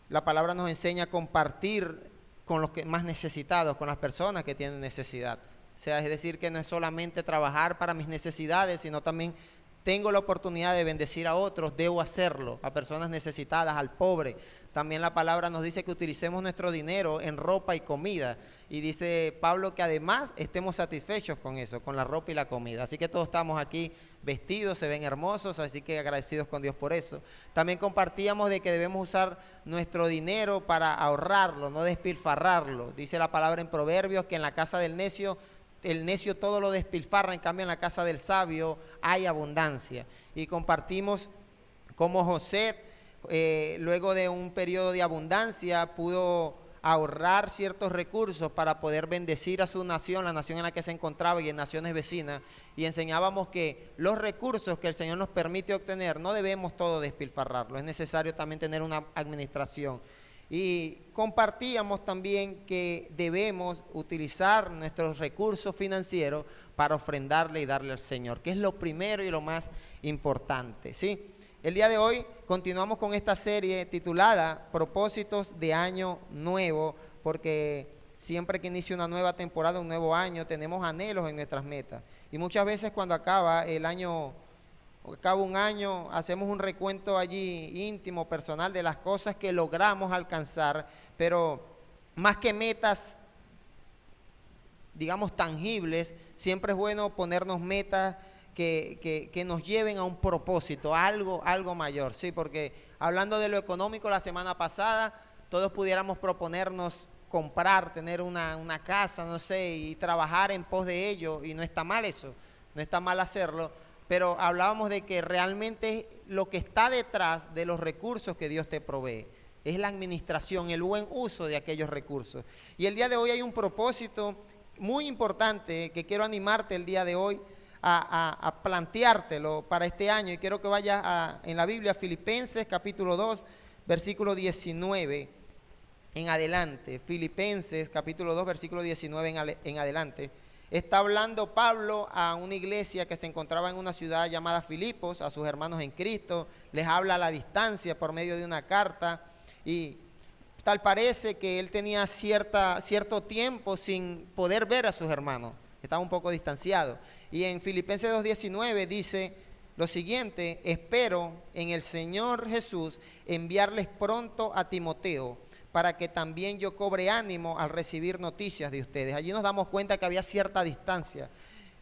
la palabra nos enseña a compartir con los que más necesitados, con las personas que tienen necesidad. O sea, es decir, que no es solamente trabajar para mis necesidades, sino también tengo la oportunidad de bendecir a otros, debo hacerlo, a personas necesitadas, al pobre. También la palabra nos dice que utilicemos nuestro dinero en ropa y comida. Y dice Pablo que además estemos satisfechos con eso, con la ropa y la comida. Así que todos estamos aquí vestidos, se ven hermosos, así que agradecidos con Dios por eso. También compartíamos de que debemos usar nuestro dinero para ahorrarlo, no despilfarrarlo. Dice la palabra en Proverbios que en la casa del necio, el necio todo lo despilfarra, en cambio en la casa del sabio hay abundancia. Y compartimos cómo José, luego de un periodo de abundancia, pudo ahorrar ciertos recursos para poder bendecir a su nación, la nación en la que se encontraba y en naciones vecinas, y enseñábamos que los recursos que el Señor nos permite obtener no debemos todo despilfarrarlo, es necesario también tener una administración. Y compartíamos también que debemos utilizar nuestros recursos financieros para ofrendarle y darle al Señor, que es lo primero y lo más importante, ¿sí? El día de hoy continuamos con esta serie titulada Propósitos de Año Nuevo, porque siempre que inicia una nueva temporada, un nuevo año, tenemos anhelos en nuestras metas. Y muchas veces cuando acaba el año, acaba un año, hacemos un recuento allí íntimo, personal, de las cosas que logramos alcanzar, pero más que metas, digamos, tangibles, siempre es bueno ponernos metas que nos lleven a un propósito, a algo mayor, ¿sí? Porque hablando de lo económico, la semana pasada todos pudiéramos proponernos comprar, tener una casa, no sé, y trabajar en pos de ello, y no está mal eso, no está mal hacerlo, pero hablábamos de que realmente lo que está detrás de los recursos que Dios te provee es la administración, el buen uso de aquellos recursos. Y el día de hoy hay un propósito muy importante que quiero animarte el día de hoy a planteártelo para este año, y quiero que vayas en la Biblia, Filipenses capítulo 2, versículo 19 en adelante. Filipenses capítulo 2, versículo 19 en adelante. Está hablando Pablo a una iglesia que se encontraba en una ciudad llamada Filipos, a sus hermanos en Cristo, les habla a la distancia por medio de una carta, y tal parece que él tenía cierto tiempo sin poder ver a sus hermanos, estaba un poco distanciado. Y en Filipenses 2:19 dice lo siguiente: espero en el Señor Jesús enviarles pronto a Timoteo, para que también yo cobre ánimo al recibir noticias de ustedes. Allí nos damos cuenta que había cierta distancia.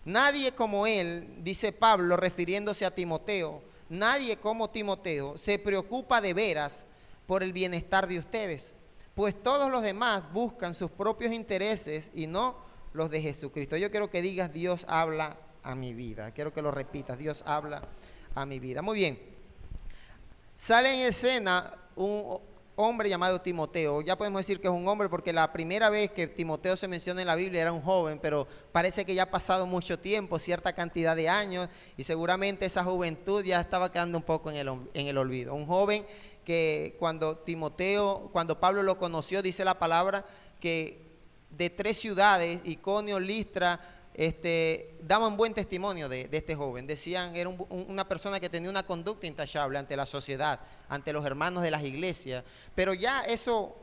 Nadie como él, dice Pablo refiriéndose a Timoteo, nadie como Timoteo se preocupa de veras por el bienestar de ustedes, pues todos los demás buscan sus propios intereses y no los de Jesucristo. Yo quiero que digas: Dios habla a mi vida. Quiero que lo repitas: Dios habla a mi vida. Muy bien. Sale en escena un hombre llamado Timoteo. Ya podemos decir que es un hombre porque la primera vez que Timoteo se menciona en la Biblia era un joven, pero parece que ya ha pasado mucho tiempo, cierta cantidad de años, y seguramente esa juventud ya estaba quedando un poco en el olvido. Un joven que cuando Pablo lo conoció, dice la palabra que de 3 ciudades, Iconio, Listra, daban buen testimonio de este joven. Decían, era una persona que tenía una conducta intachable ante la sociedad, ante los hermanos de las iglesias, pero ya eso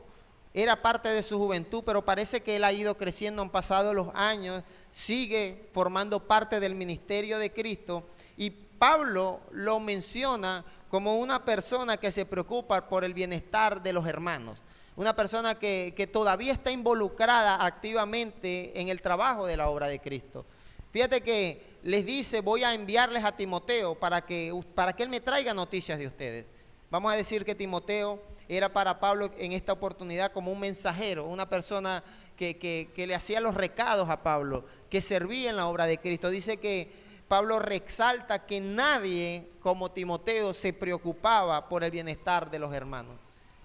era parte de su juventud, pero parece que él ha ido creciendo, han pasado los años, sigue formando parte del ministerio de Cristo, y Pablo lo menciona como una persona que se preocupa por el bienestar de los hermanos. Una persona que todavía está involucrada activamente en el trabajo de la obra de Cristo. Fíjate que les dice: voy a enviarles a Timoteo para que él me traiga noticias de ustedes. Vamos a decir que Timoteo era para Pablo en esta oportunidad como un mensajero, una persona que le hacía los recados a Pablo, que servía en la obra de Cristo. Dice que Pablo resalta que nadie como Timoteo se preocupaba por el bienestar de los hermanos.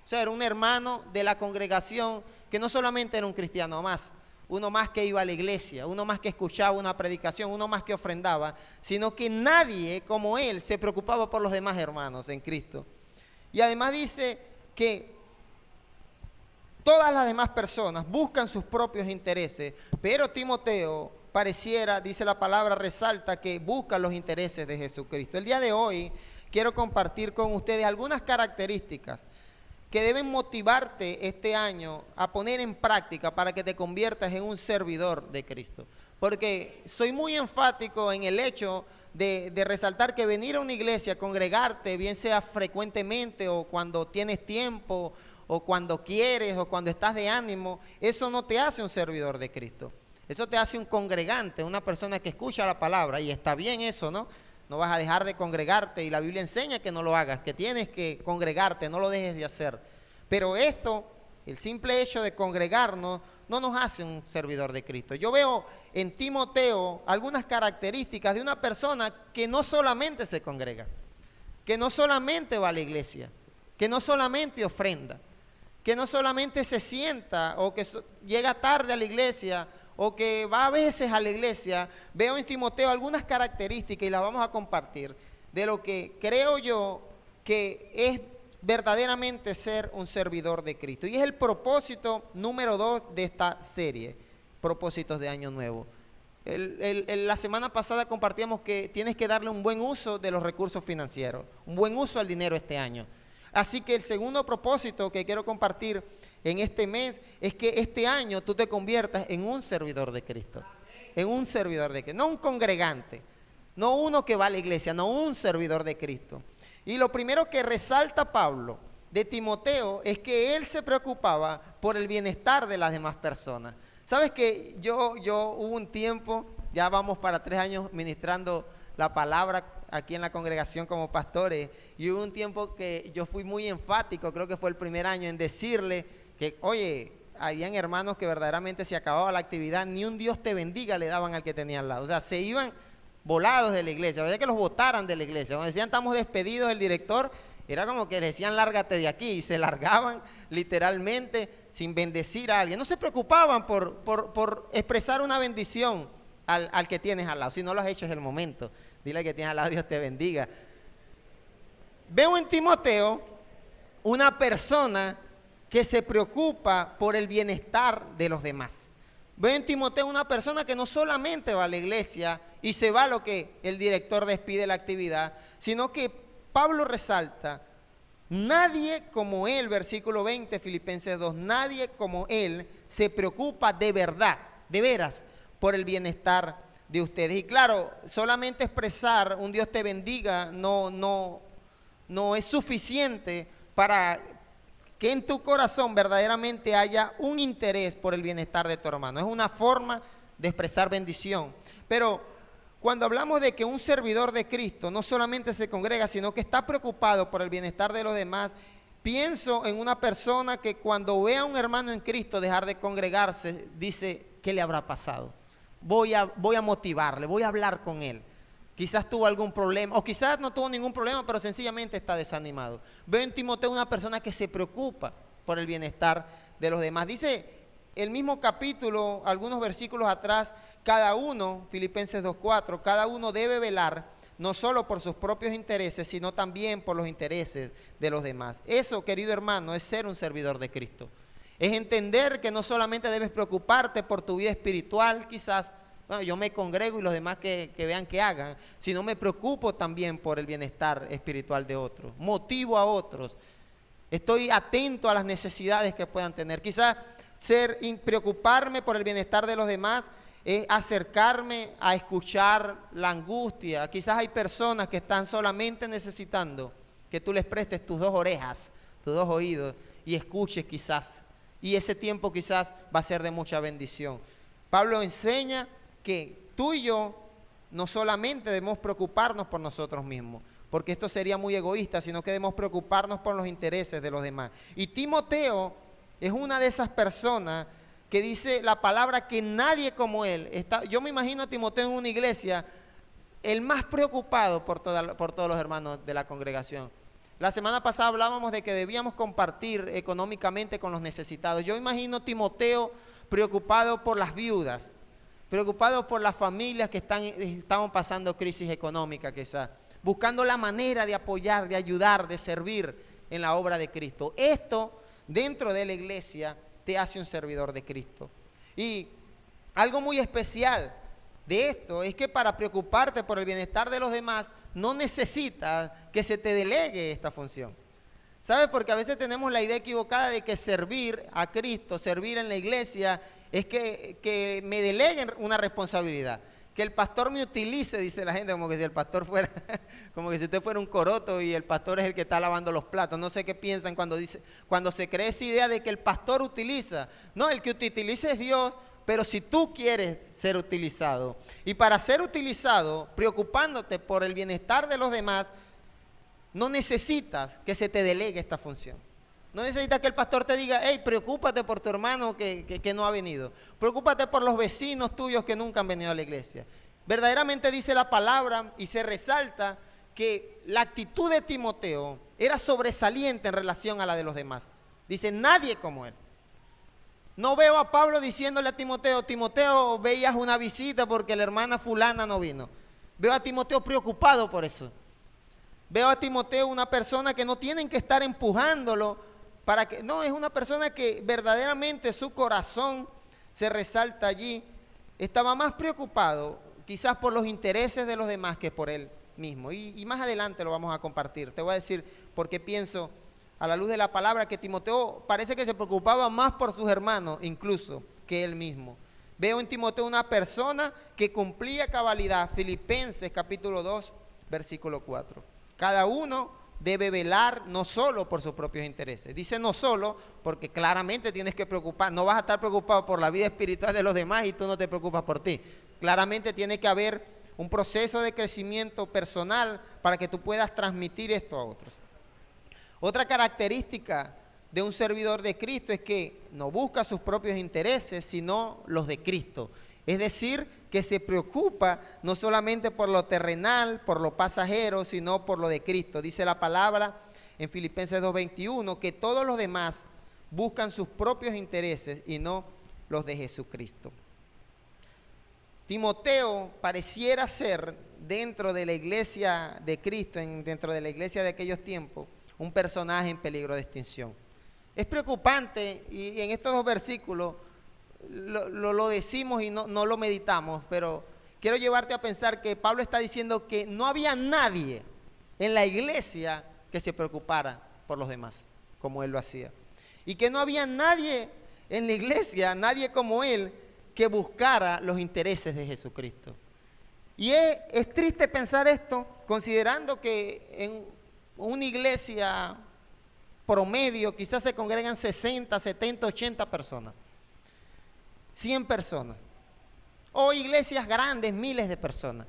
O sea, era un hermano de la congregación que no solamente era un cristiano más, uno más que iba a la iglesia, uno más que escuchaba una predicación, uno más que ofrendaba, sino que nadie como él se preocupaba por los demás hermanos en Cristo. Y además dice que todas las demás personas buscan sus propios intereses, pero Timoteo pareciera, dice la palabra, resalta que busca los intereses de Jesucristo. El día de hoy quiero compartir con ustedes algunas características que deben motivarte este año a poner en práctica para que te conviertas en un servidor de Cristo. Porque soy muy enfático en el hecho de resaltar que venir a una iglesia, congregarte, bien sea frecuentemente o cuando tienes tiempo, o cuando quieres, o cuando estás de ánimo, eso no te hace un servidor de Cristo. Eso te hace un congregante, una persona que escucha la palabra, y está bien eso, ¿no? No vas a dejar de congregarte, y la Biblia enseña que no lo hagas, que tienes que congregarte, no lo dejes de hacer. Pero esto, el simple hecho de congregarnos, no nos hace un servidor de Cristo. Yo veo en Timoteo algunas características de una persona que no solamente se congrega, que no solamente va a la iglesia, que no solamente ofrenda, que no solamente se sienta o que llega tarde a la iglesia o que va a veces a la iglesia. Veo en Timoteo algunas características y las vamos a compartir de lo que creo yo que es verdaderamente ser un servidor de Cristo. Y es el propósito número 2 de esta serie, propósitos de Año Nuevo. La semana pasada compartíamos que tienes que darle un buen uso de los recursos financieros, un buen uso al dinero este año. Así que el segundo propósito que quiero compartir en este mes es que este año tú te conviertas en un servidor de Cristo. En un servidor de Cristo, no un congregante, no uno que va a la iglesia, no un servidor de Cristo. Y lo primero que resalta Pablo de Timoteo es que él se preocupaba por el bienestar de las demás personas. Sabes que yo hubo un tiempo, ya vamos para 3 años ministrando la palabra aquí en la congregación como pastores, y hubo un tiempo que yo fui muy enfático, creo que fue el primer año, en decirle que, oye, habían hermanos que verdaderamente se acababa la actividad, ni un Dios te bendiga le daban al que tenía al lado. O sea, se iban volados de la iglesia, había que los botaran de la iglesia. Cuando decían estamos despedidos del director, era como que le decían lárgate de aquí, y se largaban literalmente sin bendecir a alguien. No se preocupaban por expresar una bendición al que tienes al lado. Si no lo has hecho es el momento. Dile al que tienes al lado, Dios te bendiga. Veo en Timoteo una persona que se preocupa por el bienestar de los demás. Veo en Timoteo una persona que no solamente va a la iglesia y se va a lo que el director despide la actividad, sino que Pablo resalta, nadie como él, versículo 20, Filipenses 2, nadie como él se preocupa de verdad, de veras, por el bienestar de ustedes. Y claro, solamente expresar un Dios te bendiga no es suficiente para que en tu corazón verdaderamente haya un interés por el bienestar de tu hermano. Es una forma de expresar bendición. Pero cuando hablamos de que un servidor de Cristo no solamente se congrega, sino que está preocupado por el bienestar de los demás, pienso en una persona que cuando ve a un hermano en Cristo dejar de congregarse, dice, ¿qué le habrá pasado? Voy a motivarle, voy a hablar con él. Quizás tuvo algún problema, o quizás no tuvo ningún problema, pero sencillamente está desanimado. Veo en Timoteo una persona que se preocupa por el bienestar de los demás. Dice el mismo capítulo, algunos versículos atrás, cada uno, Filipenses 2:4, cada uno debe velar no solo por sus propios intereses, sino también por los intereses de los demás. Eso, querido hermano, es ser un servidor de Cristo. Es entender que no solamente debes preocuparte por tu vida espiritual, quizás, bueno, yo me congrego y los demás que vean que hagan, sino me preocupo también por el bienestar espiritual de otros, motivo a otros, estoy atento a las necesidades que puedan tener. Quizás preocuparme por el bienestar de los demás es acercarme a escuchar la angustia. Quizás hay personas que están solamente necesitando que tú les prestes tus 2 orejas, tus 2 oídos y escuches quizás, y ese tiempo quizás va a ser de mucha bendición. Pablo enseña que tú y yo no solamente debemos preocuparnos por nosotros mismos, porque esto sería muy egoísta, sino que debemos preocuparnos por los intereses de los demás. Y Timoteo es una de esas personas que dice la palabra que nadie como él. Yo me imagino a Timoteo en una iglesia, el más preocupado por todos los hermanos de la congregación. La semana pasada hablábamos de que debíamos compartir económicamente con los necesitados. Yo imagino a Timoteo preocupado por las viudas, preocupado por las familias que estaban pasando crisis económica quizás, buscando la manera de apoyar, de ayudar, de servir en la obra de Cristo. Esto dentro de la iglesia te hace un servidor de Cristo. Y algo muy especial de esto es que para preocuparte por el bienestar de los demás no necesitas que se te delegue esta función. ¿Sabes? Porque a veces tenemos la idea equivocada de que servir a Cristo, servir en la iglesia, es que me deleguen una responsabilidad. Que el pastor me utilice, dice la gente, como que si el pastor fuera, como que si usted fuera un coroto y el pastor es el que está lavando los platos. No sé qué piensan cuando se cree esa idea de que el pastor utiliza. No, el que te utiliza es Dios, pero si tú quieres ser utilizado, y para ser utilizado, preocupándote por el bienestar de los demás, no necesitas que se te delegue esta función. No necesitas que el pastor te diga, hey, preocúpate por tu hermano que no ha venido. Preocúpate por los vecinos tuyos que nunca han venido a la iglesia. Verdaderamente dice la palabra y se resalta que la actitud de Timoteo era sobresaliente en relación a la de los demás. Dice, nadie como él. No veo a Pablo diciéndole a Timoteo, Timoteo, veías una visita porque la hermana fulana no vino. Veo a Timoteo preocupado por eso. Veo a Timoteo una persona que no tienen que estar empujándolo para que, no, es una persona que verdaderamente su corazón se resalta allí. Estaba más preocupado quizás por los intereses de los demás que por él mismo. Y más adelante lo vamos a compartir. Te voy a decir por qué pienso a la luz de la palabra que Timoteo parece que se preocupaba más por sus hermanos incluso que él mismo. Veo en Timoteo una persona que cumplía cabalidad. Filipenses capítulo 2, versículo 4. Cada uno debe velar no solo por sus propios intereses. Dice no solo porque claramente tienes que preocupar. No vas a estar preocupado por la vida espiritual de los demás y tú no te preocupas por ti. Claramente tiene que haber un proceso de crecimiento personal para que tú puedas transmitir esto a otros. Otra característica de un servidor de Cristo es que no busca sus propios intereses, sino los de Cristo. Es decir, que se preocupa no solamente por lo terrenal, por lo pasajero, sino por lo de Cristo. Dice la palabra en Filipenses 2:21 que todos los demás buscan sus propios intereses y no los de Jesucristo. Timoteo pareciera ser, dentro de la iglesia de Cristo, dentro de la iglesia de aquellos tiempos, un personaje en peligro de extinción. Es preocupante, y en estos dos versículos lo decimos y no lo meditamos, pero quiero llevarte a pensar que Pablo está diciendo que no había nadie en la iglesia que se preocupara por los demás, como él lo hacía. Y que no había nadie en la iglesia, nadie como él, que buscara los intereses de Jesucristo. Y es triste pensar esto, considerando que en una iglesia promedio quizás se congregan 60, 70, 80 personas. 100 personas, o iglesias grandes, miles de personas,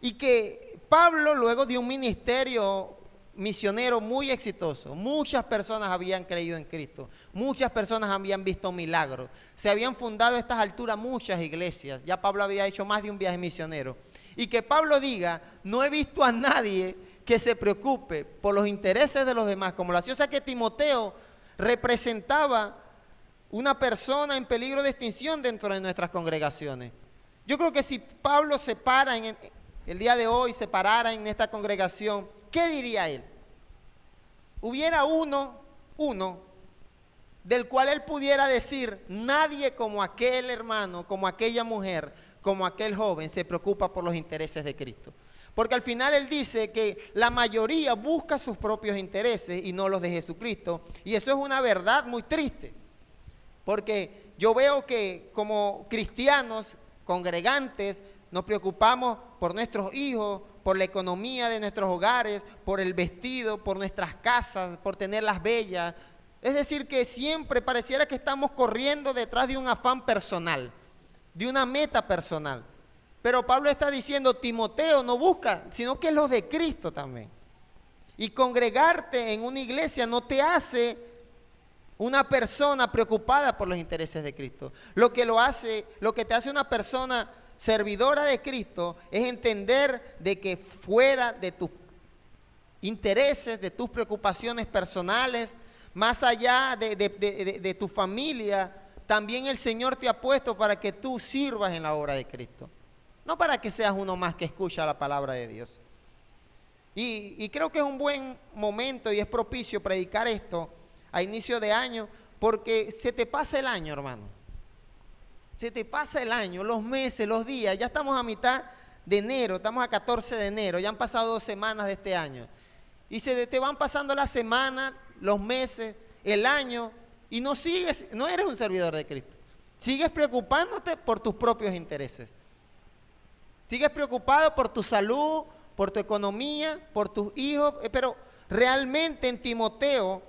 y que Pablo, luego de un ministerio misionero muy exitoso, muchas personas habían creído en Cristo, muchas personas habían visto milagros, se habían fundado a estas alturas muchas iglesias, ya Pablo había hecho más de un viaje misionero, y que Pablo diga, no he visto a nadie que se preocupe por los intereses de los demás, como lo hacía. O sea que Timoteo representaba una persona en peligro de extinción dentro de nuestras congregaciones. Yo creo que si Pablo se para el día de hoy, se parara en esta congregación, ¿qué diría él? Hubiera uno del cual él pudiera decir, nadie como aquel hermano, como aquella mujer, como aquel joven se preocupa por los intereses de Cristo. Porque al final él dice que la mayoría busca sus propios intereses y no los de Jesucristo. Y eso es una verdad muy triste. Porque yo veo que como cristianos, congregantes, nos preocupamos por nuestros hijos, por la economía de nuestros hogares, por el vestido, por nuestras casas, por tenerlas bellas. Es decir, que siempre pareciera que estamos corriendo detrás de un afán personal, de una meta personal. Pero Pablo está diciendo, Timoteo no busca, sino que es los de Cristo también. Y congregarte en una iglesia no te hace una persona preocupada por los intereses de Cristo. Lo que te hace una persona servidora de Cristo es entender de que fuera de tus intereses, de tus preocupaciones personales, más allá de tu familia, también el Señor te ha puesto para que tú sirvas en la obra de Cristo. No para que seas uno más que escucha la palabra de Dios. Y creo que es un buen momento y es propicio predicar esto a inicio de año, porque se te pasa el año, hermano. Se te pasa el año, los meses, los días. Ya estamos a mitad de enero, estamos a 14 de enero, ya han pasado 2 semanas de este año. Y se te van pasando las semanas, los meses, el año, y no eres un servidor de Cristo. Sigues preocupándote por tus propios intereses. Sigues preocupado por tu salud, por tu economía, por tus hijos, pero realmente en Timoteo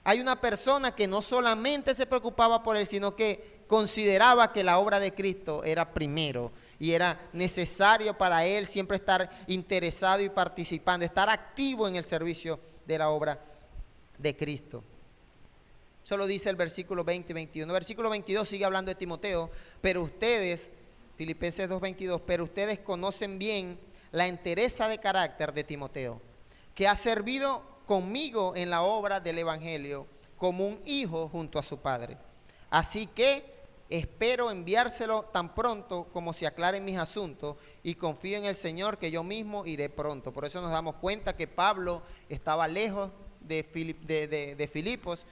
hay una persona que no solamente se preocupaba por él, sino que consideraba que la obra de Cristo era primero y era necesario para él siempre estar interesado y participando, estar activo en el servicio de la obra de Cristo. Eso lo dice el versículo 20 y 21. El versículo 22 sigue hablando de Timoteo, pero ustedes, Filipenses 2:22, pero ustedes conocen bien la entereza de carácter de Timoteo, que ha servido conmigo en la obra del Evangelio como un hijo junto a su padre. Así que espero enviárselo tan pronto como se aclaren mis asuntos y confío en el Señor que yo mismo iré pronto. Por eso nos damos cuenta que Pablo estaba lejos de Filipos,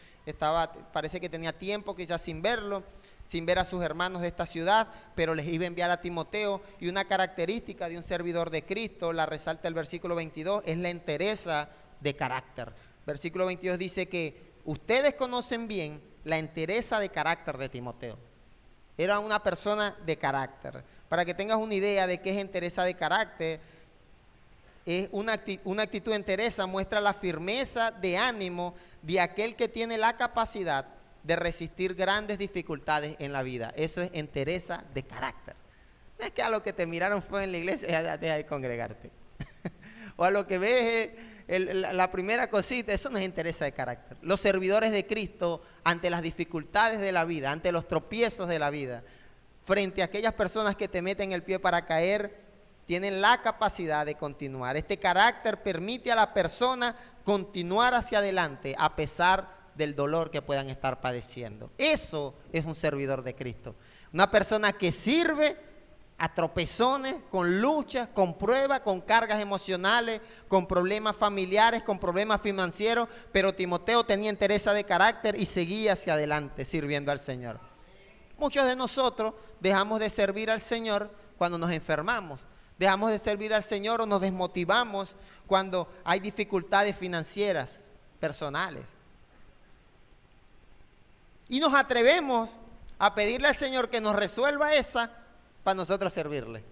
parece que tenía tiempo quizás sin verlo, sin ver a sus hermanos de esta ciudad, pero les iba a enviar a Timoteo. Y una característica de un servidor de Cristo, la resalta el versículo 22, es la entereza de carácter. Versículo 22 dice que ustedes conocen bien la entereza de carácter de Timoteo. Era una persona de carácter. Para que tengas una idea de qué es entereza de carácter, es una actitud de entereza, muestra la firmeza de ánimo de aquel que tiene la capacidad de resistir grandes dificultades en la vida. Eso es entereza de carácter. No es que a lo que te miraron fue en la iglesia, ya deja de congregarte. O a lo que ves la primera cosita, eso no es entereza de carácter. Los servidores de Cristo, ante las dificultades de la vida, ante los tropiezos de la vida, frente a aquellas personas que te meten el pie para caer, tienen la capacidad de continuar. Este carácter permite a la persona continuar hacia adelante a pesar del dolor que puedan estar padeciendo. Eso es un servidor de Cristo. Una persona que sirve a tropezones, con luchas, con pruebas, con cargas emocionales, con problemas familiares, con problemas financieros, pero Timoteo tenía entereza de carácter y seguía hacia adelante sirviendo al Señor. Muchos de nosotros dejamos de servir al Señor cuando nos enfermamos. Dejamos de servir al Señor o nos desmotivamos cuando hay dificultades financieras, personales. Y nos atrevemos a pedirle al Señor que nos resuelva esa para nosotros servirle.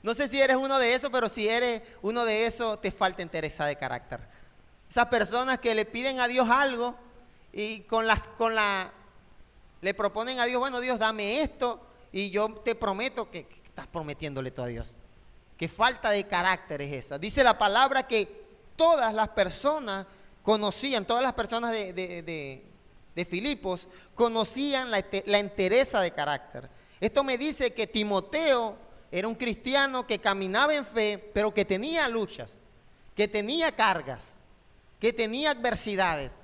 No sé si eres uno de esos, pero si eres uno de esos, te falta entereza de carácter. Esas personas que le piden a Dios algo y le proponen a Dios, bueno, Dios, dame esto y yo te prometo que estás prometiéndole todo a Dios. Qué falta de carácter es esa. Dice la palabra que todas las personas conocían, todas las personas de Filipos conocían la entereza de carácter. Esto me dice que Timoteo era un cristiano que caminaba en fe, pero que tenía luchas, que tenía cargas, que tenía adversidades,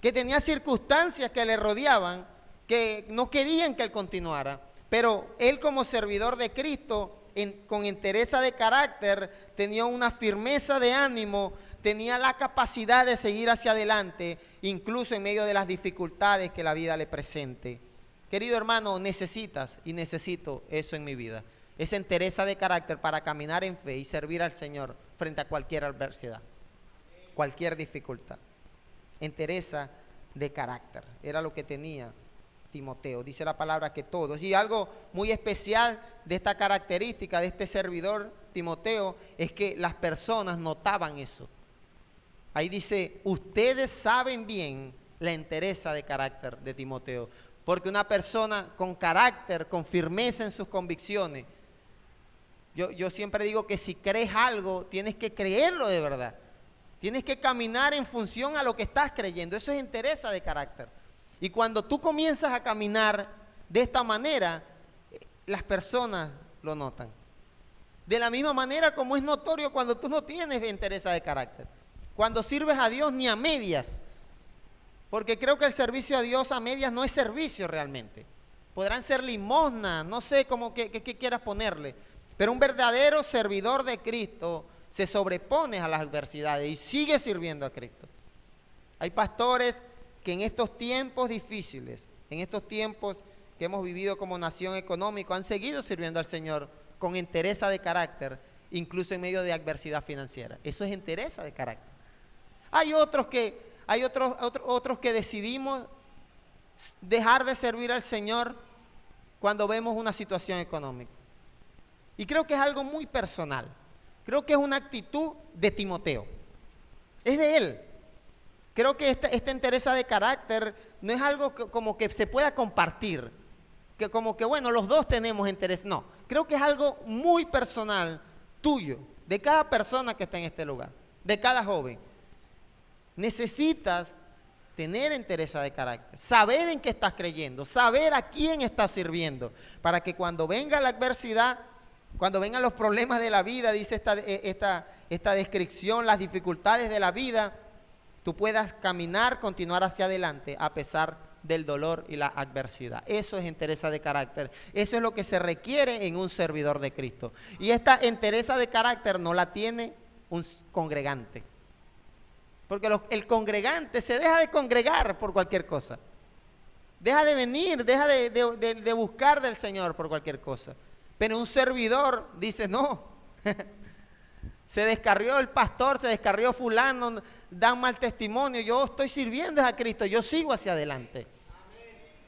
que tenía circunstancias que le rodeaban, que no querían que él continuara. Pero él, como servidor de Cristo, con entereza de carácter, tenía una firmeza de ánimo, tenía la capacidad de seguir hacia adelante, incluso en medio de las dificultades que la vida le presente. Querido hermano, necesitas y necesito eso en mi vida, esa entereza de carácter para caminar en fe y servir al Señor frente a cualquier adversidad, cualquier dificultad. Entereza de carácter, era lo que tenía Timoteo. Dice la palabra que todos. Y algo muy especial de esta característica de este servidor Timoteo es que las personas notaban eso. Ahí dice, ustedes saben bien la entereza de carácter de Timoteo. Porque una persona con carácter, con firmeza en sus convicciones, yo siempre digo que si crees algo, tienes que creerlo de verdad. Tienes que caminar en función a lo que estás creyendo. Eso es entereza de carácter. Y cuando tú comienzas a caminar de esta manera, las personas lo notan. De la misma manera como es notorio cuando tú no tienes entereza de carácter. Cuando sirves a Dios ni a medias. Porque creo que el servicio a Dios a medias no es servicio realmente. Podrán ser limosna, no sé cómo qué quieras ponerle. Pero un verdadero servidor de Cristo se sobrepone a las adversidades y sigue sirviendo a Cristo. Hay pastores que en estos tiempos difíciles, en estos tiempos que hemos vivido como nación económica, han seguido sirviendo al Señor con entereza de carácter, incluso en medio de adversidad financiera. Eso es entereza de carácter. Hay otros que decidimos dejar de servir al Señor cuando vemos una situación económica. Y creo que es algo muy personal. Creo que es una actitud de Timoteo. Es de él. Creo que esta entereza de carácter no es algo como que se pueda compartir. Que como que, bueno, los dos tenemos interés. No, creo que es algo muy personal, tuyo, de cada persona que está en este lugar, de cada joven. Necesitas tener entereza de carácter, saber en qué estás creyendo, saber a quién estás sirviendo, para que cuando venga la adversidad, cuando vengan los problemas de la vida, dice esta descripción, las dificultades de la vida, tú puedas caminar, continuar hacia adelante a pesar del dolor y la adversidad. Eso es entereza de carácter. Eso es lo que se requiere en un servidor de Cristo. Y esta entereza de carácter no la tiene un congregante. Porque el congregante se deja de congregar por cualquier cosa. Deja de venir, deja de buscar del Señor por cualquier cosa. Pero un servidor dice, no, se descarrió el pastor, se descarrió fulano, dan mal testimonio, yo estoy sirviendo a Cristo, yo sigo hacia adelante.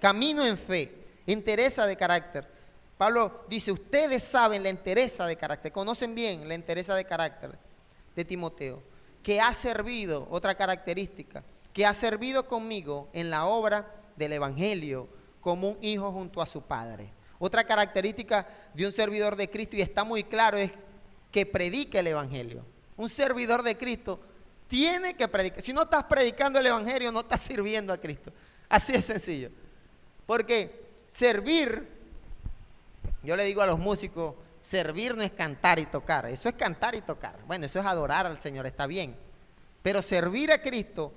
Camino en fe, entereza de carácter. Pablo dice, ustedes saben la entereza de carácter, conocen bien la entereza de carácter de Timoteo, que ha servido, otra característica, que ha servido conmigo en la obra del evangelio como un hijo junto a su padre. Otra característica de un servidor de Cristo, y está muy claro, es que predique el evangelio. Un servidor de Cristo tiene que predicar. Si no estás predicando el evangelio, no estás sirviendo a Cristo. Así de sencillo. Porque servir, yo le digo a los músicos, servir no es cantar y tocar. Eso es cantar y tocar. Bueno, eso es adorar al Señor, está bien. Pero servir a Cristo,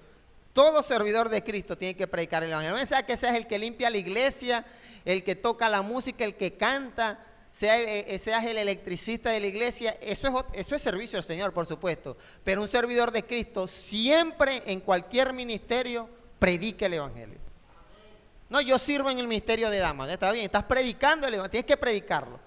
todo servidor de Cristo tiene que predicar el evangelio. No sea que seas el que limpia la iglesia, el que toca la música, el que canta, seas el electricista de la iglesia. Eso es servicio al Señor, por supuesto. Pero un servidor de Cristo siempre, en cualquier ministerio, predique el evangelio. No, yo sirvo en el ministerio de damas, está bien, estás predicando el evangelio, tienes que predicarlo.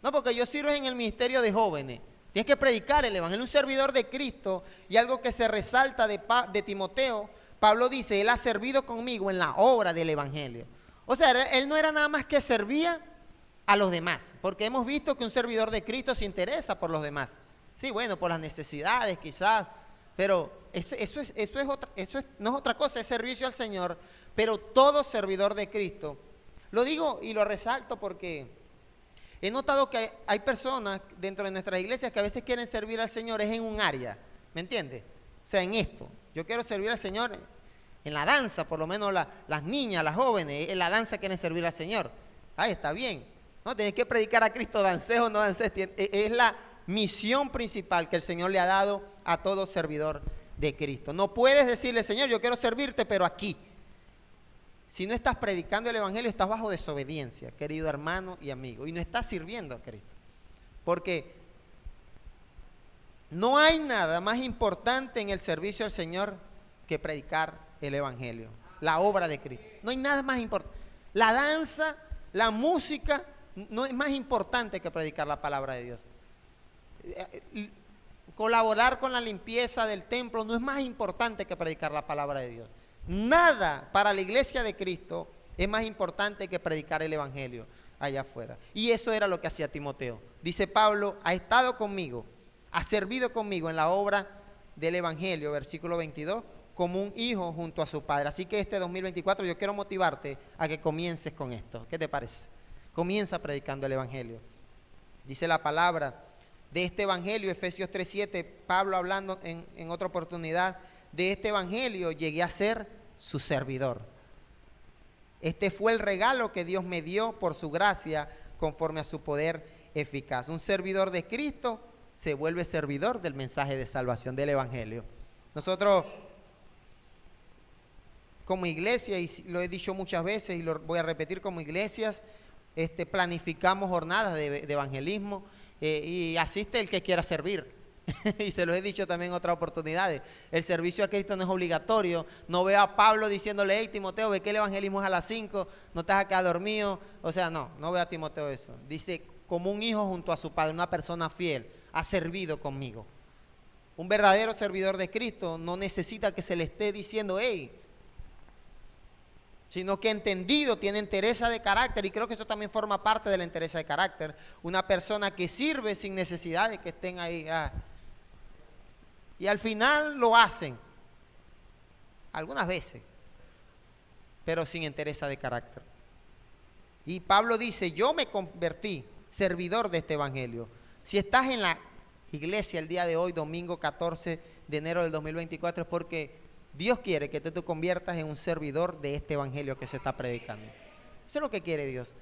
No, porque yo sirvo en el ministerio de jóvenes, tienes que predicar el evangelio. Un servidor de Cristo, y algo que se resalta de Timoteo, Pablo dice, él ha servido conmigo en la obra del evangelio. O sea, él no era nada más que servía a los demás, porque hemos visto que un servidor de Cristo se interesa por los demás. Sí, bueno, por las necesidades quizás, pero no es otra cosa, es servicio al Señor. Pero todo servidor de Cristo, lo digo y lo resalto porque he notado que hay personas dentro de nuestras iglesias que a veces quieren servir al Señor es en un área, ¿me entiendes? O sea, en esto, yo quiero servir al Señor en la danza, por lo menos las niñas, las jóvenes, en la danza quieren servir al Señor. Ahí está bien, no tienes que predicar a Cristo, dances o no dances, es la misión principal que el Señor le ha dado a todo servidor de Cristo. No puedes decirle, Señor, yo quiero servirte, pero aquí. Si no estás predicando el evangelio, estás bajo desobediencia, querido hermano y amigo, y no estás sirviendo a Cristo. Porque no hay nada más importante en el servicio al Señor que predicar el evangelio, la obra de Cristo. No hay nada más importante. La danza, la música, no es más importante que predicar la palabra de Dios. Colaborar con la limpieza del templo no es más importante que predicar la palabra de Dios. Nada para la iglesia de Cristo es más importante que predicar el evangelio allá afuera. Y eso era lo que hacía Timoteo. Dice Pablo, ha estado conmigo, ha servido conmigo en la obra del evangelio, versículo 22, como un hijo junto a su padre. Así que este 2024 yo quiero motivarte a que comiences con esto. ¿Qué te parece? Comienza predicando el evangelio. Dice la palabra de este evangelio, Efesios 3:7, Pablo hablando en otra oportunidad, de este evangelio llegué a ser su servidor. Este fue el regalo que Dios me dio por su gracia conforme a su poder eficaz. Un servidor de Cristo se vuelve servidor del mensaje de salvación del evangelio. Nosotros como iglesia, y lo he dicho muchas veces y lo voy a repetir, como iglesias planificamos jornadas de evangelismo y asiste el que quiera servir. Y se los he dicho también en otras oportunidades. El servicio a Cristo no es obligatorio. No veo a Pablo diciéndole, hey Timoteo, ve que el evangelismo es a las 5, no te vas a quedar dormido. O sea, no veo a Timoteo eso. Dice, como un hijo junto a su padre, una persona fiel, ha servido conmigo. Un verdadero servidor de Cristo no necesita que se le esté diciendo, hey, sino que entendido, tiene entereza de carácter, y creo que eso también forma parte de la entereza de carácter. Una persona que sirve sin necesidad de que estén ahí. Y al final lo hacen, algunas veces, pero sin entereza de carácter. Y Pablo dice, yo me convertí servidor de este evangelio. Si estás en la iglesia el día de hoy, domingo 14 de enero del 2024, es porque Dios quiere que te conviertas en un servidor de este evangelio que se está predicando. Eso es lo que quiere Dios.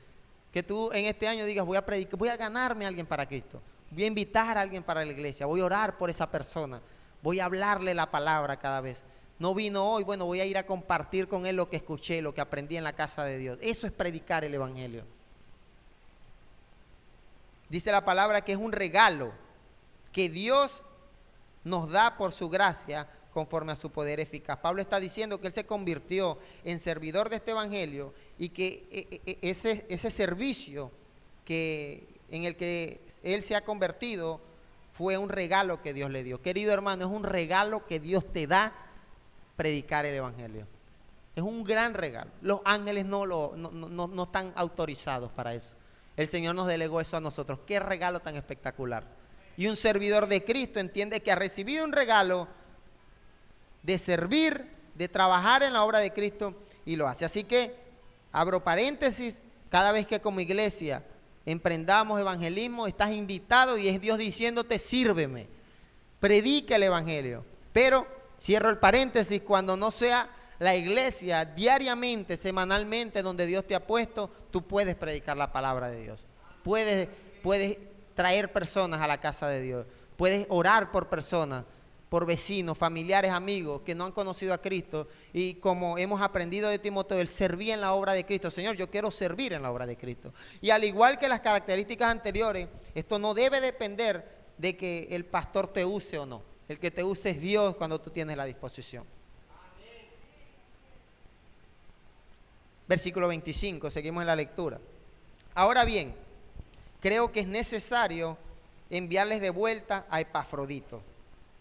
Que tú en este año digas, voy a predicar, voy a ganarme a alguien para Cristo. Voy a invitar a alguien para la iglesia. Voy a orar por esa persona. Voy a hablarle la palabra cada vez. No vino hoy, bueno, voy a ir a compartir con él lo que escuché, lo que aprendí en la casa de Dios. Eso es predicar el evangelio. Dice la palabra que es un regalo que Dios nos da por su gracia conforme a su poder eficaz. Pablo está diciendo que él se convirtió en servidor de este evangelio y que ese servicio en el que él se ha convertido fue un regalo que Dios le dio. Querido hermano, es un regalo que Dios te da predicar el evangelio. Es un gran regalo. Los ángeles no están autorizados para eso. El Señor nos delegó eso a nosotros. Qué regalo tan espectacular. Y un servidor de Cristo entiende que ha recibido un regalo de servir, de trabajar en la obra de Cristo, y lo hace. Así que, abro paréntesis, cada vez que como iglesia emprendamos evangelismo, estás invitado y es Dios diciéndote, sírveme, predica el evangelio. Pero, cierro el paréntesis, cuando no sea la iglesia diariamente, semanalmente, donde Dios te ha puesto, tú puedes predicar la palabra de Dios. Puedes traer personas a la casa de Dios. Puedes orar por personas, por vecinos, familiares, amigos que no han conocido a Cristo, y como hemos aprendido de Timoteo, él servía en la obra de Cristo. Señor, yo quiero servir en la obra de Cristo. Y al igual que las características anteriores, esto no debe depender de que el pastor te use o no. El que te use es Dios cuando tú tienes la disposición. Versículo 25, seguimos en la lectura. Ahora bien, creo que es necesario enviarles de vuelta a Epafrodito,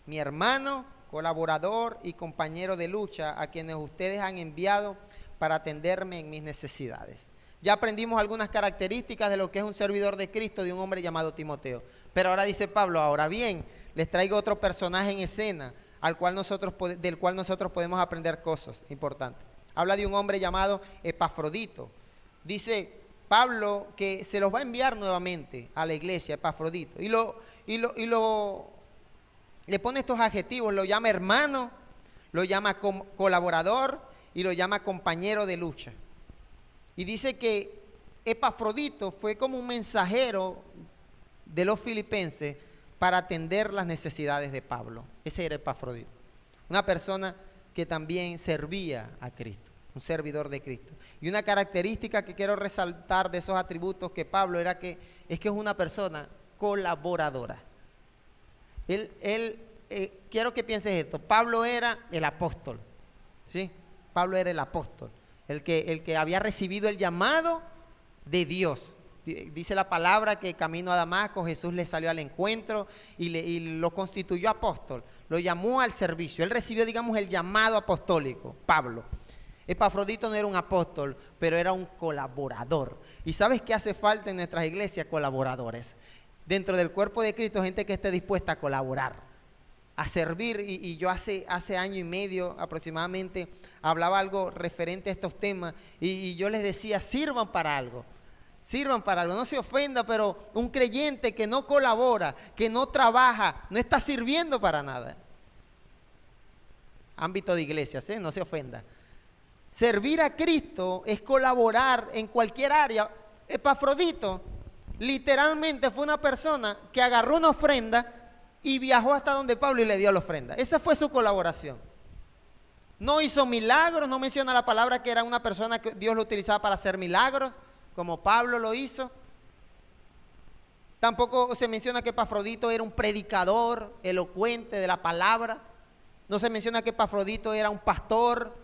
mi hermano, colaborador y compañero de lucha, a quienes ustedes han enviado para atenderme en mis necesidades. Ya aprendimos algunas características de lo que es un servidor de Cristo, de un hombre llamado Timoteo. Pero ahora dice Pablo, ahora bien, les traigo otro personaje en escena, del cual nosotros podemos aprender cosas importantes. Habla de un hombre llamado Epafrodito. Dice Pablo que se los va a enviar nuevamente a la iglesia, Epafrodito. Le pone estos adjetivos, lo llama hermano, lo llama colaborador y lo llama compañero de lucha. Y dice que Epafrodito fue como un mensajero de los filipenses para atender las necesidades de Pablo. Ese era Epafrodito. Una persona que también servía a Cristo, un servidor de Cristo. Y una característica que quiero resaltar de esos atributos que Pablo es que es una persona colaboradora. Quiero que pienses esto. Pablo era el apóstol, ¿sí? Pablo era el apóstol, el que había recibido el llamado de Dios. Dice la palabra que camino a Damasco Jesús le salió al encuentro y lo constituyó apóstol, lo llamó al servicio. Él recibió, digamos, el llamado apostólico, Pablo. Epafrodito no era un apóstol, pero era un colaborador. ¿Y sabes qué hace falta en nuestras iglesias? Colaboradores. Dentro del cuerpo de Cristo, gente que esté dispuesta a colaborar, a servir. Y yo hace año y medio aproximadamente hablaba algo referente a estos temas y yo les decía, sirvan para algo. Sirvan para algo, no se ofenda, pero un creyente que no colabora, que no trabaja, no está sirviendo para nada. Ámbito de iglesias, no se ofenda. Servir a Cristo es colaborar en cualquier área. Epafrodito literalmente fue una persona que agarró una ofrenda y viajó hasta donde Pablo y le dio la ofrenda. Esa fue su colaboración. No hizo milagros, no menciona la palabra que era una persona que Dios lo utilizaba para hacer milagros, como Pablo lo hizo. Tampoco se menciona que Epafrodito era un predicador elocuente de la palabra. No se menciona que Epafrodito era un pastor.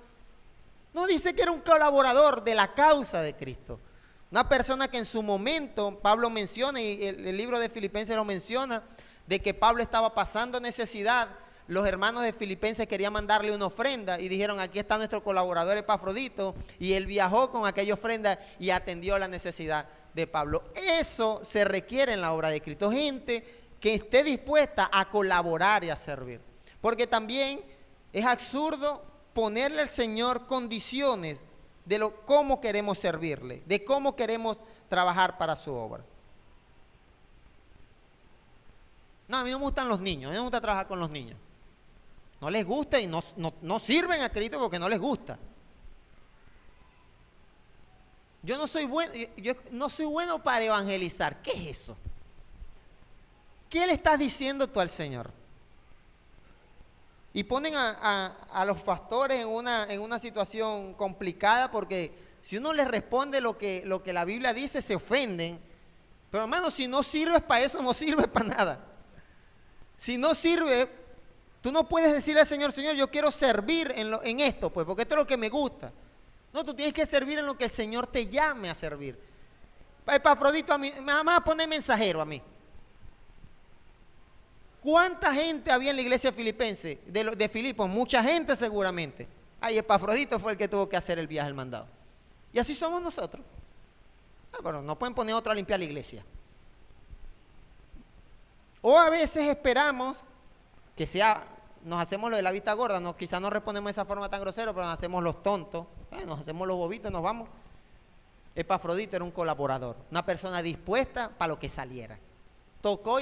No, dice que era un colaborador de la causa de Cristo. Una persona que en su momento, Pablo menciona, y el libro de Filipenses lo menciona, de que Pablo estaba pasando necesidad, los hermanos de Filipenses querían mandarle una ofrenda y dijeron, aquí está nuestro colaborador Epafrodito, y él viajó con aquella ofrenda y atendió la necesidad de Pablo. Eso se requiere en la obra de Cristo, gente que esté dispuesta a colaborar y a servir, porque también es absurdo ponerle al Señor condiciones de cómo queremos servirle, de cómo queremos trabajar para su obra. No, a mí no me gustan los niños, a mí no me gusta trabajar con los niños. No les gusta y no sirven a Cristo porque no les gusta. Yo no soy bueno para evangelizar. ¿Qué es eso? ¿Qué le estás diciendo tú al Señor? Y ponen a los pastores en una situación complicada, porque si uno les responde lo que la Biblia dice, se ofenden. Pero hermano, si no sirves para eso, no sirves para nada. Si no sirve, tú no puedes decirle al Señor, Señor, yo quiero servir en esto, pues, porque esto es lo que me gusta. No, tú tienes que servir en lo que el Señor te llame a servir. Epafrodito, a mí, me vas a poner mensajero a mí. ¿Cuánta gente había en la iglesia filipense, de Filipos? Mucha gente seguramente. Ay, Epafrodito fue el que tuvo que hacer el viaje, el mandado. Y así somos nosotros. Pero no pueden poner otro a limpiar la iglesia. O a veces esperamos que nos hacemos lo de la vista gorda, quizás no respondemos de esa forma tan grosera, pero nos hacemos los tontos, nos hacemos los bobitos, nos vamos. Epafrodito era un colaborador, una persona dispuesta para lo que saliera. Tocó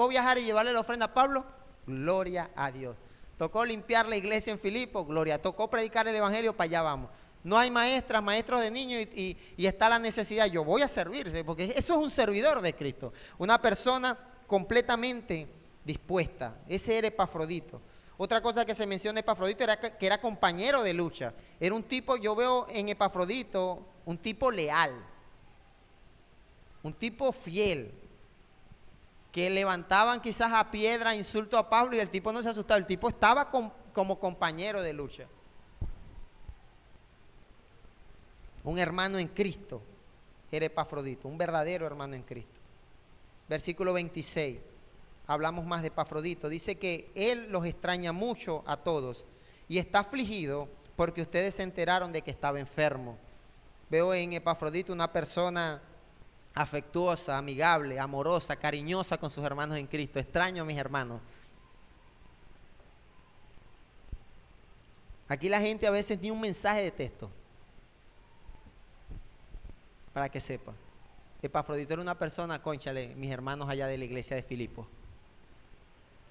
viajar y llevarle la ofrenda a Pablo, gloria a Dios. Tocó limpiar la iglesia en Filipos, gloria. Tocó predicar el evangelio, para allá vamos. No hay maestros de niños y está la necesidad. Yo voy a servirse, porque eso es un servidor de Cristo. Una persona completamente dispuesta. Ese era Epafrodito. Otra cosa que se menciona de Epafrodito era que era compañero de lucha. Era un tipo, yo veo en Epafrodito, un tipo leal, un tipo fiel, que levantaban quizás a piedra insulto a Pablo y el tipo no se asustaba. El tipo estaba como compañero de lucha. Un hermano en Cristo era Epafrodito, un verdadero hermano en Cristo. Versículo 26, hablamos más de Epafrodito. Dice que él los extraña mucho a todos y está afligido porque ustedes se enteraron de que estaba enfermo. Veo en Epafrodito una persona afectuosa, amigable, amorosa, cariñosa con sus hermanos en Cristo. Extraño a mis hermanos. Aquí la gente a veces ni un mensaje de texto, para que sepa. Epafrodito era una persona, cónchale, mis hermanos allá de la iglesia de Filipos,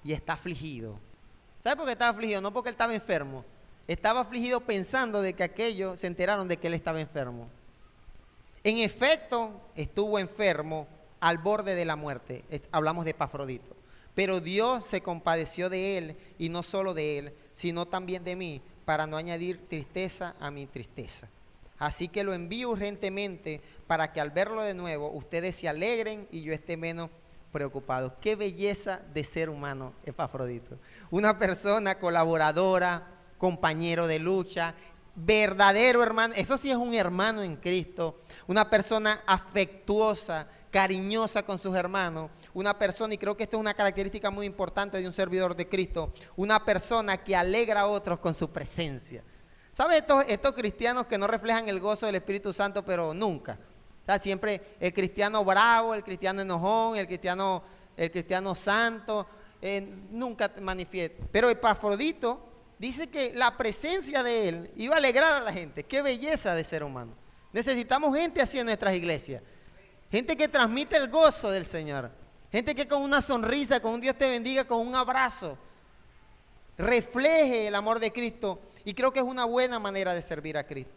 y está afligido. ¿Sabe por qué estaba afligido? No porque él estaba enfermo. Estaba afligido pensando de que aquellos se enteraron de que él estaba enfermo. En efecto, estuvo enfermo al borde de la muerte. Hablamos de Epafrodito. Pero Dios se compadeció de él, y no solo de él, sino también de mí, para no añadir tristeza a mi tristeza. Así que lo envío urgentemente para que al verlo de nuevo ustedes se alegren y yo esté menos preocupado. Qué belleza de ser humano, Epafrodito. Una persona colaboradora, compañero de lucha, verdadero hermano. Eso sí es un hermano en Cristo. Una persona afectuosa, cariñosa con sus hermanos. Una persona, y creo que esta es una característica muy importante de un servidor de Cristo, una persona que alegra a otros con su presencia. ¿Sabes estos cristianos que no reflejan el gozo del Espíritu Santo, pero nunca? O sea, siempre el cristiano bravo, el cristiano enojón, el cristiano santo, nunca manifiesta. Pero Epafrodito dice que la presencia de él iba a alegrar a la gente. Qué belleza de ser humano. Necesitamos gente así en nuestras iglesias. Gente que transmite el gozo del Señor. Gente que con una sonrisa, con un Dios te bendiga, con un abrazo, refleje el amor de Cristo. Y creo que es una buena manera de servir a Cristo.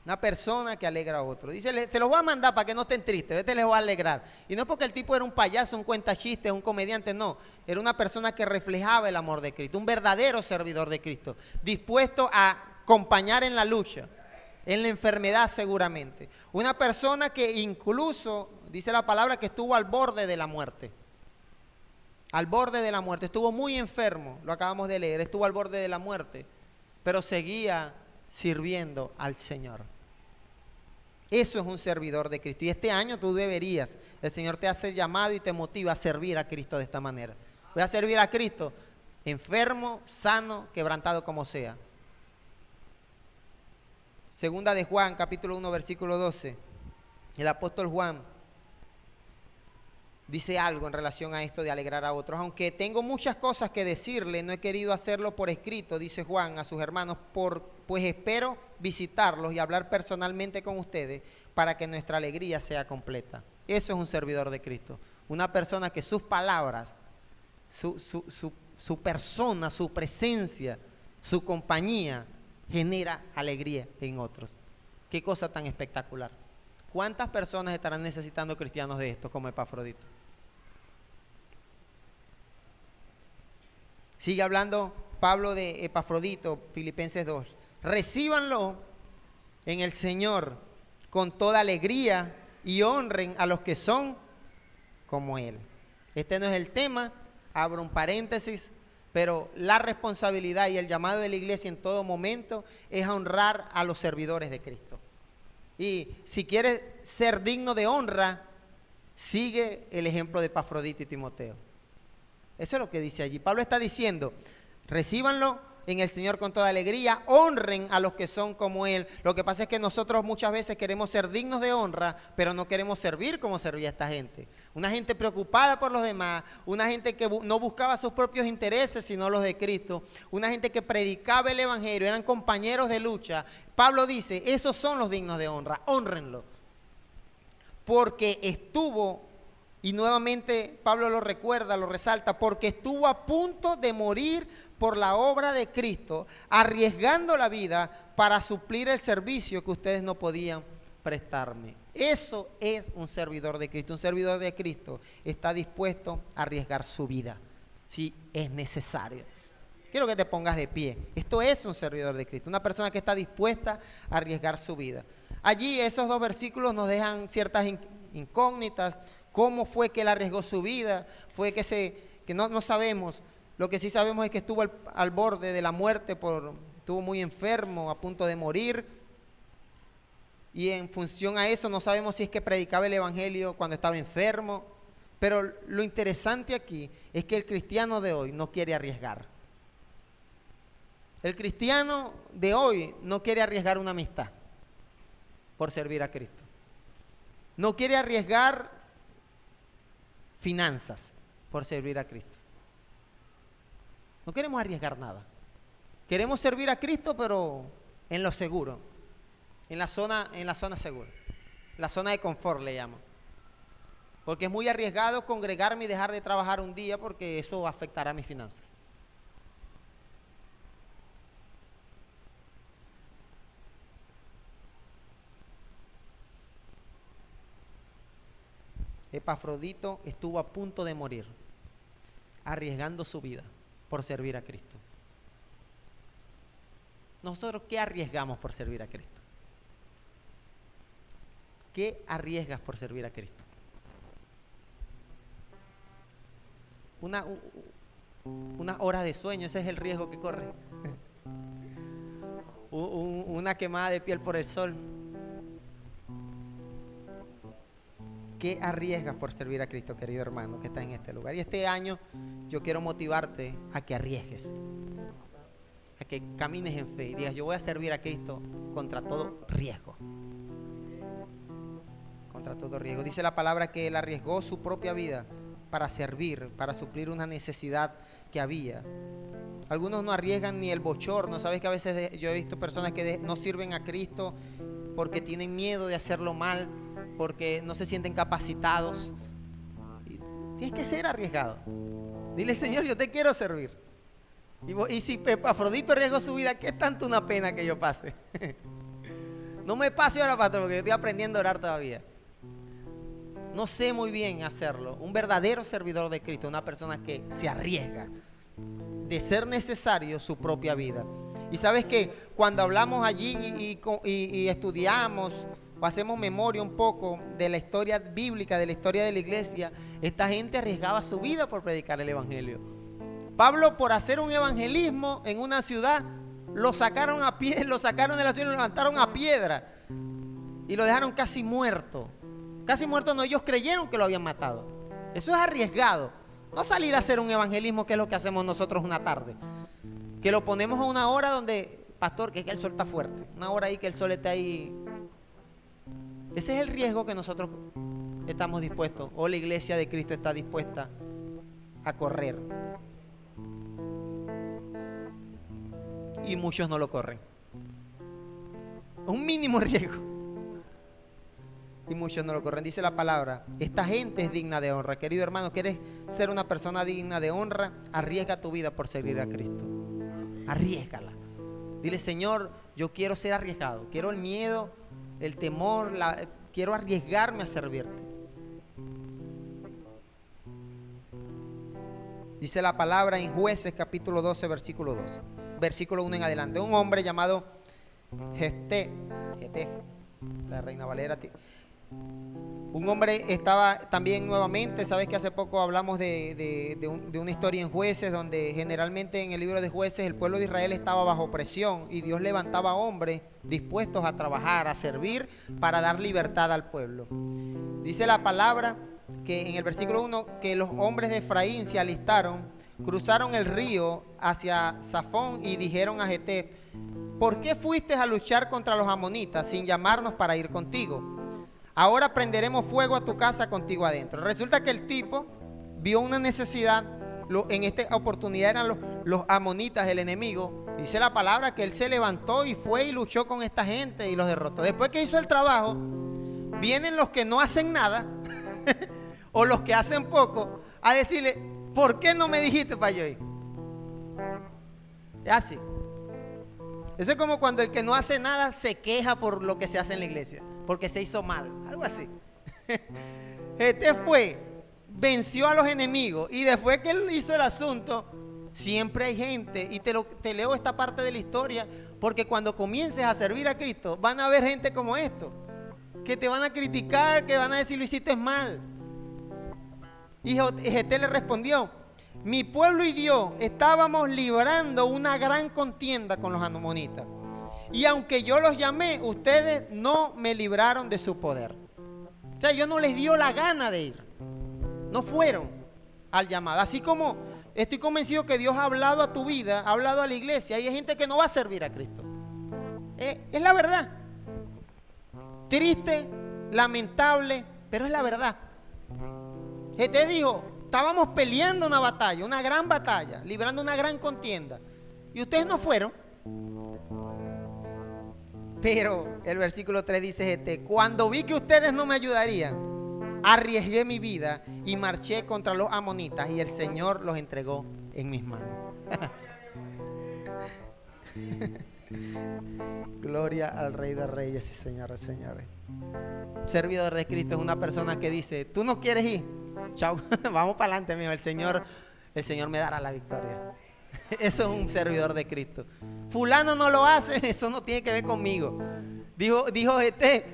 Una persona que alegra a otro. Dice, te los voy a mandar para que no estén tristes, este les voy a alegrar. Y no es porque el tipo era un payaso, un cuentachistes, un comediante, no. Era una persona que reflejaba el amor de Cristo, un verdadero servidor de Cristo, dispuesto a acompañar en la lucha, en la enfermedad seguramente. Una persona que incluso, dice la palabra, que estuvo al borde de la muerte. Al borde de la muerte, estuvo muy enfermo, lo acabamos de leer, estuvo al borde de la muerte, pero seguía sirviendo al Señor. Eso es un servidor de Cristo. Y este año tú deberías, el Señor te hace llamado y te motiva a servir a Cristo de esta manera. Voy a servir a Cristo, enfermo, sano, quebrantado como sea. Segunda de Juan, capítulo 1, versículo 12. El apóstol Juan dice algo en relación a esto de alegrar a otros. Aunque tengo muchas cosas que decirle, no he querido hacerlo por escrito, dice Juan a sus hermanos, pues espero visitarlos y hablar personalmente con ustedes para que nuestra alegría sea completa. Eso es un servidor de Cristo. Una persona que sus palabras, su persona, su presencia, su compañía genera alegría en otros. Qué cosa tan espectacular. ¿Cuántas personas estarán necesitando cristianos de esto como Epafrodito? Sigue hablando Pablo de Epafrodito, Filipenses 2. Recíbanlo en el Señor con toda alegría y honren a los que son como Él. Este no es el tema, abro un paréntesis, pero la responsabilidad y el llamado de la iglesia en todo momento es a honrar a los servidores de Cristo. Y si quieres ser digno de honra, sigue el ejemplo de Epafrodito y Timoteo. Eso es lo que dice allí. Pablo está diciendo, recíbanlo en el Señor con toda alegría, honren a los que son como Él. Lo que pasa es que nosotros muchas veces queremos ser dignos de honra, pero no queremos servir como servía esta gente. Una gente preocupada por los demás, una gente que no buscaba sus propios intereses, sino los de Cristo, una gente que predicaba el Evangelio, eran compañeros de lucha. Pablo dice, esos son los dignos de honra, honrenlo. Porque estuvo, y nuevamente Pablo lo recuerda, lo resalta, porque estuvo a punto de morir por la obra de Cristo, arriesgando la vida para suplir el servicio que ustedes no podían prestarme. Eso es un servidor de Cristo. Un servidor de Cristo está dispuesto a arriesgar su vida si es necesario. Quiero que te pongas de pie. Esto es un servidor de Cristo, una persona que está dispuesta a arriesgar su vida. Allí esos dos versículos nos dejan ciertas incógnitas. ¿Cómo fue que él arriesgó su vida? Fue que no sabemos. Lo que sí sabemos es que estuvo al borde de la muerte, estuvo muy enfermo, a punto de morir. Y en función a eso no sabemos si es que predicaba el Evangelio cuando estaba enfermo. Pero lo interesante aquí es que el cristiano de hoy no quiere arriesgar. El cristiano de hoy no quiere arriesgar una amistad por servir a Cristo. No quiere arriesgar finanzas por servir a Cristo. No queremos arriesgar nada. Queremos servir a Cristo, pero en lo seguro, en la zona segura, la zona de confort le llamo. Porque es muy arriesgado congregarme y dejar de trabajar un día porque eso afectará mis finanzas. Epafrodito estuvo a punto de morir, arriesgando su vida por servir a Cristo. ¿Nosotros qué arriesgamos por servir a Cristo? ¿Qué arriesgas por servir a Cristo? Una hora de sueño, ese es el riesgo que corre. Una quemada de piel por el sol. ¿Qué arriesgas por servir a Cristo, querido hermano, que está en este lugar? Y este año yo quiero motivarte a que arriesgues, a que camines en fe y digas, yo voy a servir a Cristo contra todo riesgo. Contra todo riesgo. Dice la palabra que él arriesgó su propia vida para servir, para suplir una necesidad que había. Algunos no arriesgan ni el bochorno. Sabes que a veces yo he visto personas que no sirven a Cristo porque tienen miedo de hacerlo mal, porque no se sienten capacitados. Tienes que ser arriesgado. Dile, Señor, yo te quiero servir. Y si Epafrodito arriesgó su vida, ¿qué es tanto una pena que yo pase? No me pase ahora, pastor, porque yo estoy aprendiendo a orar todavía. No sé muy bien hacerlo. Un verdadero servidor de Cristo, una persona que se arriesga, de ser necesario, su propia vida. Y sabes que cuando hablamos allí y estudiamos o hacemos memoria un poco de la historia bíblica, de la historia de la iglesia, esta gente arriesgaba su vida por predicar el Evangelio. Pablo, por hacer un evangelismo en una ciudad, lo sacaron de la ciudad y lo levantaron a piedra. y lo dejaron casi muerto. Casi muerto no, ellos creyeron que lo habían matado. Eso es arriesgado. No salir a hacer un evangelismo, que es lo que hacemos nosotros una tarde. Que lo ponemos a una hora donde, pastor, que es que el sol está fuerte. Una hora ahí que el sol está ahí. Ese es el riesgo que nosotros estamos dispuestos, o la iglesia de Cristo está dispuesta a correr. Y muchos no lo corren. Es un mínimo riesgo. Y muchos no lo corren. Dice la palabra, esta gente es digna de honra. Querido hermano, ¿quieres ser una persona digna de honra? Arriesga tu vida por seguir a Cristo. Arriésgala. Dile, Señor, yo quiero ser arriesgado. Quiero el miedo, el temor, quiero arriesgarme a servirte. Dice la palabra en Jueces capítulo 12, versículo 2. Versículo 1 en adelante. Un hombre llamado Jefté, la Reina Valera. Un hombre estaba también nuevamente, sabes que hace poco hablamos de una historia en Jueces, donde generalmente en el libro de Jueces el pueblo de Israel estaba bajo presión y Dios levantaba hombres dispuestos a trabajar, a servir para dar libertad al pueblo. Dice la palabra que en el versículo 1 que los hombres de Efraín se alistaron, cruzaron el río hacia Zafón y dijeron a Jefté: ¿por qué fuiste a luchar contra los amonitas sin llamarnos para ir contigo? Ahora prenderemos fuego a tu casa contigo adentro. Resulta que el tipo vio una necesidad. En esta oportunidad eran los amonitas, el enemigo. Dice la palabra que él se levantó y fue y luchó con esta gente y los derrotó. Después que hizo el trabajo, vienen los que no hacen nada o los que hacen poco a decirle: ¿por qué no me dijiste para yo ir? Es así. Eso es como cuando el que no hace nada se queja por lo que se hace en la iglesia, porque se hizo mal, algo así. Este fue, venció a los enemigos, y después que él hizo el asunto, siempre hay gente, y te leo esta parte de la historia, porque cuando comiences a servir a Cristo, van a haber gente como esto, que te van a criticar, que van a decir: lo hiciste mal. Y Jefté le respondió: mi pueblo y yo estábamos librando una gran contienda con los amonitas, y aunque yo los llamé, ustedes no me libraron de su poder. O sea, yo no les dio la gana de ir. No fueron al llamado. Así como estoy convencido que Dios ha hablado a tu vida, ha hablado a la iglesia, y hay gente que no va a servir a Cristo. Es la verdad. Triste, lamentable, pero es la verdad. Te dijo: estábamos peleando una batalla, una gran batalla, librando una gran contienda, y ustedes no fueron. Pero el versículo 3 dice: cuando vi que ustedes no me ayudarían, arriesgué mi vida y marché contra los amonitas, y el Señor los entregó en mis manos. Gloria al Rey de Reyes y Señor de Señores. Servidor de Cristo es una persona que dice: tú no quieres ir, chao, vamos para adelante, mío. El Señor me dará la victoria. Eso es un servidor de Cristo. Fulano no lo hace, eso no tiene que ver conmigo. Dijo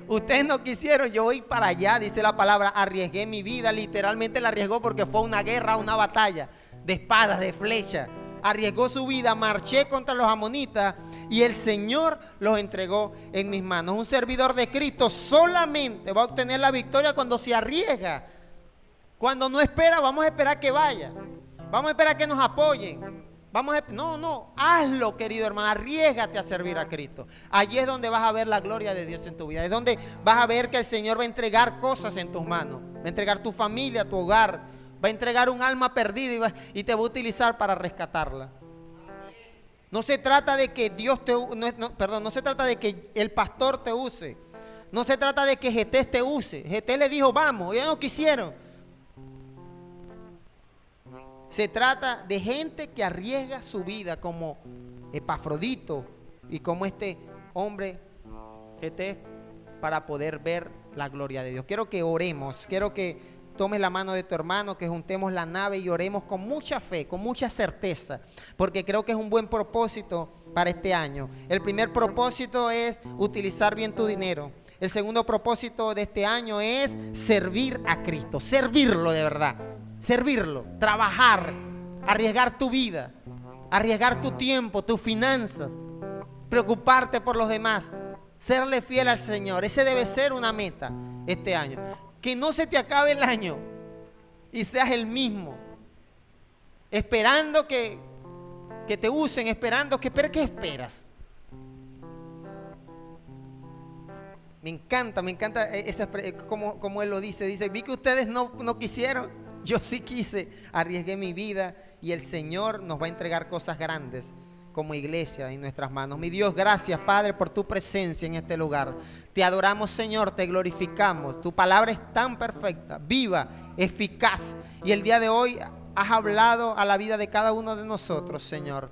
ustedes no quisieron, yo voy para allá. Dice la palabra: arriesgué mi vida. Literalmente la arriesgó, porque fue una guerra, una batalla de espadas, de flechas. Arriesgó su vida, marché contra los amonitas, y el Señor los entregó en mis manos. Un servidor de Cristo solamente va a obtener la victoria cuando se arriesga. Cuando no espera, vamos a esperar que vaya, vamos a esperar que nos apoyen. No, hazlo, querido hermano, arriésgate a servir a Cristo. Allí es donde vas a ver la gloria de Dios en tu vida. Es donde vas a ver que el Señor va a entregar cosas en tus manos. Va a entregar tu familia, tu hogar. Va a entregar un alma perdida y te va a utilizar para rescatarla. No se trata de que no se trata de que el pastor te use. No se trata de que Jefté te use. Jefté le dijo: vamos, ellos no quisieron. Se trata de gente que arriesga su vida, como Epafrodito y como este hombre Jefté, para poder ver la gloria de Dios. Quiero que oremos, quiero que tomes la mano de tu hermano, que juntemos la nave y oremos con mucha fe, con mucha certeza, porque creo que es un buen propósito para este año. El primer propósito es utilizar bien tu dinero. El segundo propósito de este año es servir a Cristo, servirlo de verdad. Servirlo, trabajar, arriesgar tu vida, arriesgar tu tiempo, tus finanzas, preocuparte por los demás, Serle fiel al Señor. Ese debe ser una meta este año. Que no se te acabe el año y seas el mismo. Esperando que te usen, esperando que... ¿Pero qué esperas? Me encanta esa, como él lo dice. Dice, vi que ustedes no quisieron, yo sí quise, arriesgué mi vida y el Señor nos va a entregar cosas grandes como iglesia en nuestras manos. Mi Dios, gracias, Padre, por tu presencia en este lugar. Te adoramos, Señor, te glorificamos. Tu palabra es tan perfecta, viva, eficaz. Y el día de hoy has hablado a la vida de cada uno de nosotros, Señor.